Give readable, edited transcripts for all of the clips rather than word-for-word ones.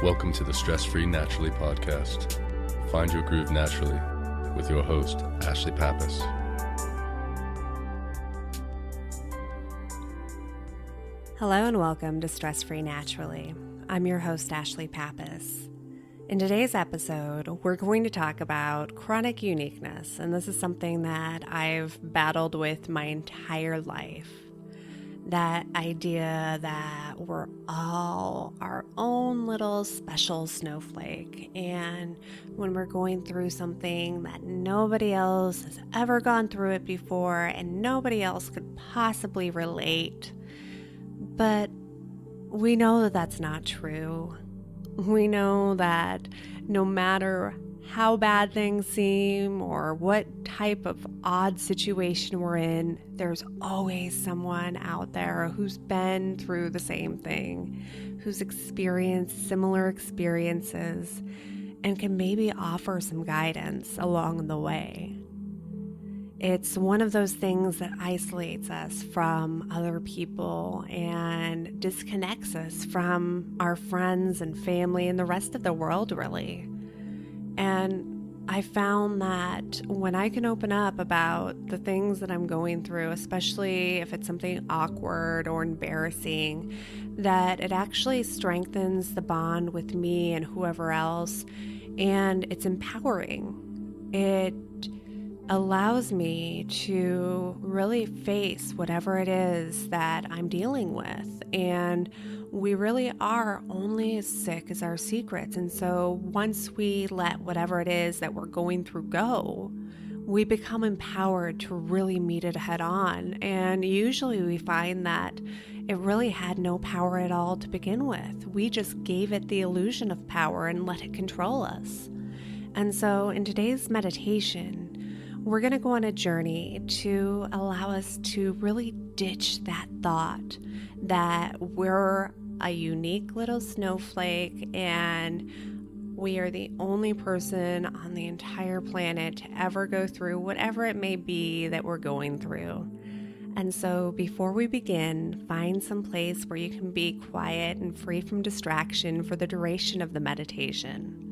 Welcome to the Stress-Free Naturally podcast. Find your groove naturally with your host, Ashlie Pappas. Hello and welcome to Stress-Free Naturally. I'm your host, Ashlie Pappas. In today's episode, we're going to talk about chronic uniqueness, and this is something that I've battled with my entire life. That idea that we're all our own little special snowflake, and when we're going through something that nobody else has ever gone through it before and nobody else could possibly relate. But we know that that's not true. We know that no matter how bad things seem or what type of odd situation we're in, there's always someone out there who's been through the same thing, who's experienced similar experiences, and can maybe offer some guidance along the way. It's one of those things that isolates us from other people and disconnects us from our friends and family and the rest of the world, really. And I found that when I can open up about the things that I'm going through, especially if it's something awkward or embarrassing, that it actually strengthens the bond with me and whoever else, and it's empowering. It allows me to really face whatever it is that I'm dealing with. And we really are only as sick as our secrets. And so once we let whatever it is that we're going through go, we become empowered to really meet it head on. And usually we find that it really had no power at all to begin with. We just gave it the illusion of power and let it control us. And so in today's meditation, we're going to go on a journey to allow us to really ditch that thought that we're a unique little snowflake and we are the only person on the entire planet to ever go through whatever it may be that we're going through. And so before we begin, find some place where you can be quiet and free from distraction for the duration of the meditation.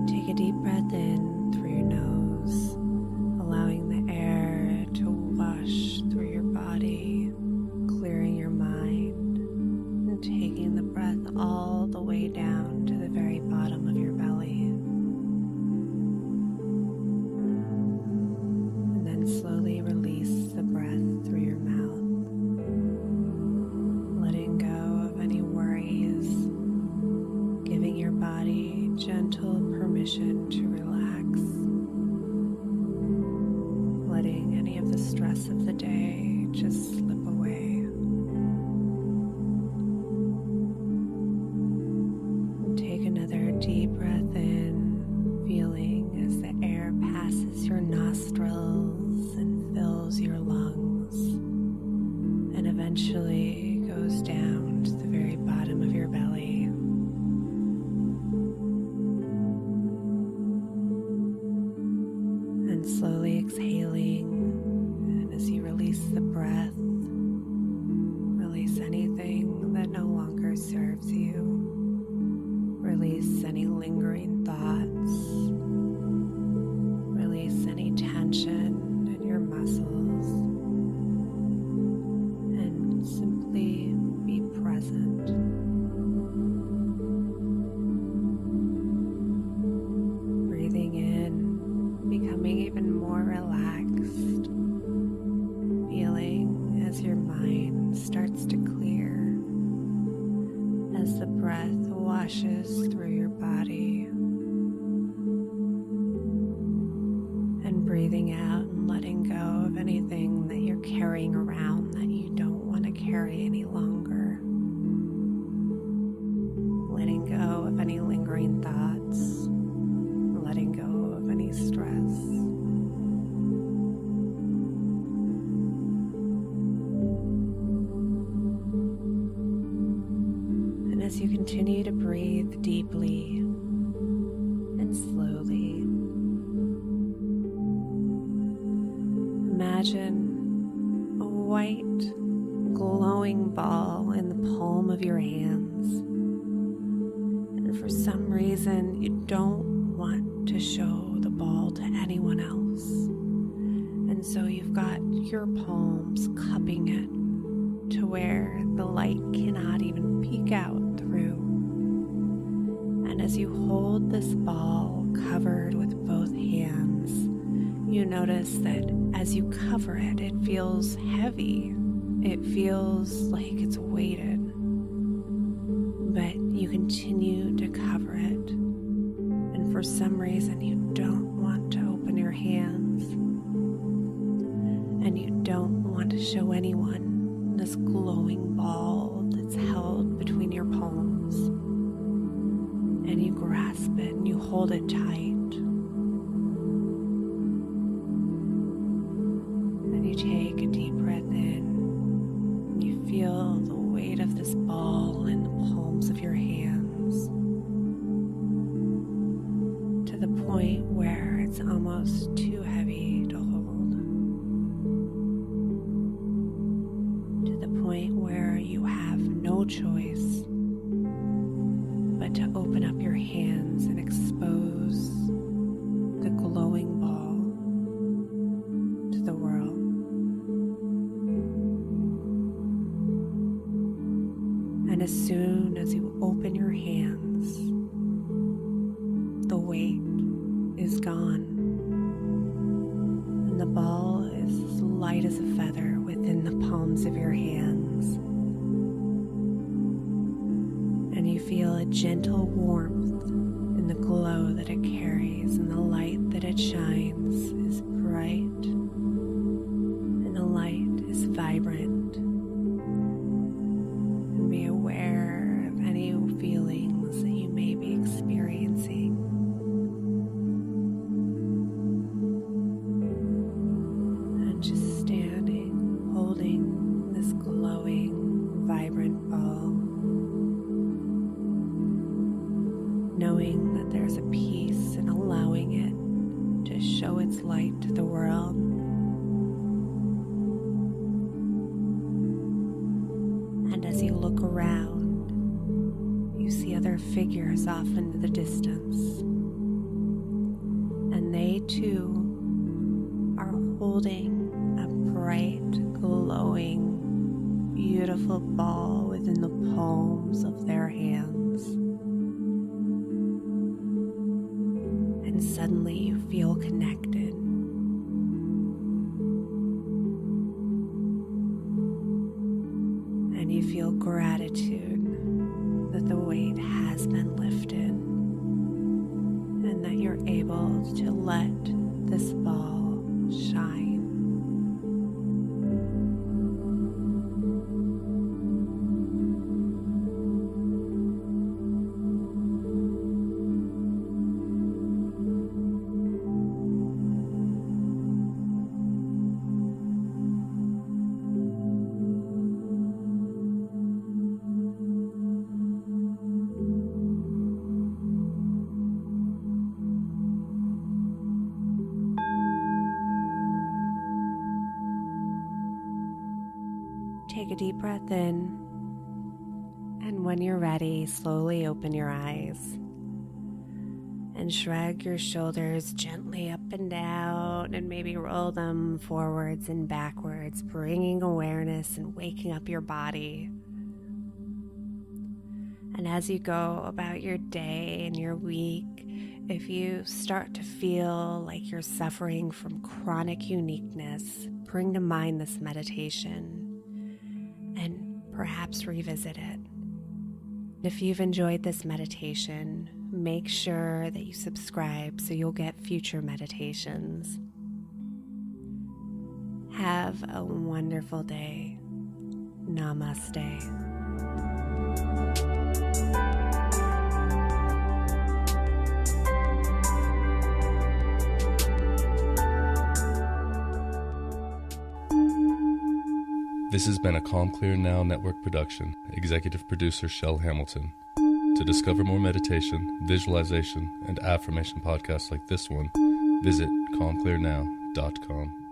Take a deep breath in through your nose, allowing the air to wash through your body, clearing your mind, and taking the breath all the way down to the very bottom of your belly. And then slowly release the breath through your mouth, letting go of any worries, giving your body gentle permission to relax, letting any of the stress of the day just slip away. And take another deep breath in, feeling as the air passes your nostrils and fills your lungs, and eventually goes down to the very bottom of your belly. Slowly exhaling, and as you release the breath, release anything that no longer serves you. Release any lingering thoughts. Release any tension in your muscles. And simply be present. Breathing in, becoming even more relaxed, feeling as your mind starts to clear, as the breath washes through your body, and breathing out and letting go of anything that you're carrying around that you don't want to carry any longer, letting go of any lingering thoughts, letting go of any stress. as you continue to breathe deeply and slowly, imagine a white, glowing ball in the palm of your hands. And for some reason, you don't want to show the ball to anyone else. And so you've got your palms cupping it to where the light cannot even peek out through. And as you hold this ball covered with both hands, you notice that as you cover it, it feels heavy. It feels like it's weighted. But you continue to cover it. And for some reason, you don't want to open your hands. And you don't want to show anyone this glowing ball that's held between your palms. And you grasp it and you hold it tight. And you take a deep breath in. And you feel the weight of this ball in the palms of your hands to the point where it's almost too heavy to hold. Where you have no choice but to open up your hands and expose the glowing ball to the world. And as soon as you open your hands, the weight is gone, and the ball is as light as a feather within the palms of your hands. And you feel a gentle warmth in the glow that it carries, and the light that it shines is bright, and the light is vibrant. And be aware of any feelings that you may be experiencing. And just standing, holding this glowing, vibrant ball, knowing that there's a peace in allowing it to show its light to the world. And as you look around, you see other figures off into the distance. And they too are holding a bright, glowing, beautiful ball within the palms of their hands. And suddenly you feel connected. And you feel gratitude that the weight has been lifted and that you're able to let this ball shine. Take a deep breath in, and when you're ready, slowly open your eyes and shrug your shoulders gently up and down, and maybe roll them forwards and backwards, bringing awareness and waking up your body. And as you go about your day and your week, if you start to feel like you're suffering from chronic uniqueness, bring to mind this meditation and perhaps revisit it. If you've enjoyed this meditation, make sure that you subscribe so you'll get future meditations. Have a wonderful day. Namaste. This has been a Calm Clear Now Network production. Executive producer Shel Hamilton. To discover more meditation, visualization, and affirmation podcasts like this one, visit calmclearnow.com.